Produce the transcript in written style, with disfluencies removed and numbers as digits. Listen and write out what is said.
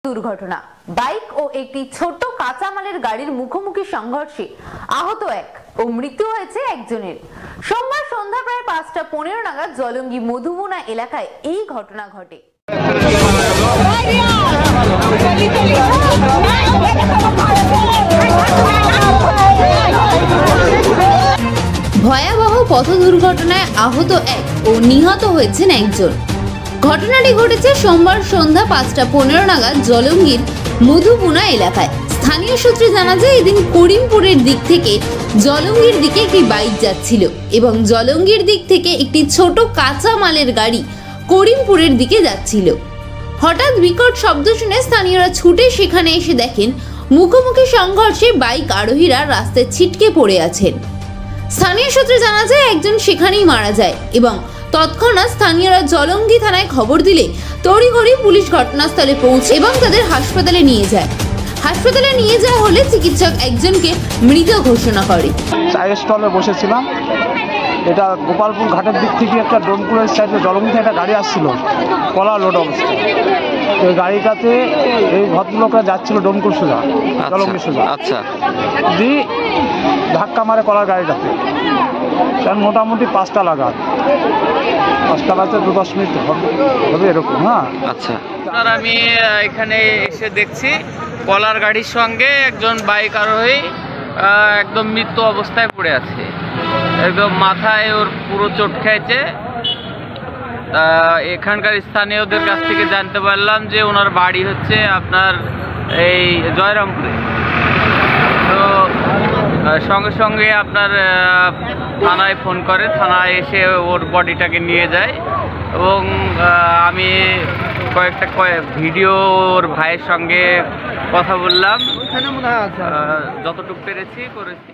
দুর্ঘটনা বাইক ও একটি ছোট কাঁচামালের গাড়ির মুখোমুখি সংঘর্ষে আহত এক ও মৃত্যু হয়েছে একজনের। সোমবার সন্ধ্যা প্রায় ৫টা ১৫ নাগাদ জলঙ্গি মধুবনা এলাকায় এই ঘটনা ঘটে। ভয়াবহ পথ দুর্ঘটনায় আহত এক ও নিহত হয়েছেন একজন। ঘটনাটি ঘটেছে সোমবার সন্ধ্যা ৫টা ১৫ নাগাদ জলঙ্গির মধুবনা এলাকায়। স্থানীয় সূত্রে জানা যায়, এদিন করিমপুরের দিক থেকে জলঙ্গির দিকে একটি বাইক যাচ্ছিল এবং জলঙ্গির দিক থেকে একটি ছোট কাঁচা মালের গাড়ি করিমপুরের দিকে যাচ্ছিল। হঠাৎ বিকট শব্দ শুনে স্থানীয়রা ছুটে সেখানে এসে দেখেন মুখোমুখি সংঘর্ষে বাইক আরোহীরা রাস্তায় ছিটকে পড়ে আছেন। স্থানীয় সূত্রে জানা যায়, একজন সেখানেই মারা যায় এবং তৎক্ষণাৎ স্থানীয়রা জলঙ্গি থানায় খবর দিলে তড়িঘড়ি পুলিশ ঘটনাস্থলে পৌঁছে এবং তাদের হাসপাতালে নিয়ে যায়। হাসপাতালে নিয়ে যাওয়া হলে চিকিৎসক একজনকে মৃত ঘোষণা করে। চায়ের স্টলে বসেছিলাম, এটা গোপালপুর ঘাটের দিক থেকে একটা ডোমপুরের সাইডে জলঙ্গি থেকে একটা গাড়ি আসছিল কলা লোড অবস্থায়। ওই গাড়িটাতে এই ভদ্রলোকরা যাচ্ছিল ডোমপুর সোজা, জলঙ্গি সোজা। আচ্ছা, দি ধাক্কা মারে কলার গাড়িটাতে। কারণ মোটামুটি ৫টা লাগাত, ৫টা বাজতে ২-১০ মিনিট হবে এরকম। হ্যাঁ, আচ্ছা। আমি এখানে এসে দেখছি কলার গাড়ির সঙ্গে একজন বাইক আরোহী একদম মৃত্যু অবস্থায় পড়ে আছে। একদম মাথায় ওর পুরো চোট খেয়েছে। এখানকার স্থানীয়দের কাছ থেকে জানতে পারলাম যে ওনার বাড়ি হচ্ছে আপনার এই জয়রামপুরে। তো সঙ্গে সঙ্গে আপনার থানায় ফোন করে, থানায় এসে ওর বডিটাকে নিয়ে যায় এবং আমি কয়েকটা ভিডিও ওর ভাইয়ের সঙ্গে কথা বললাম, যতটুকু পেরেছি করেছি।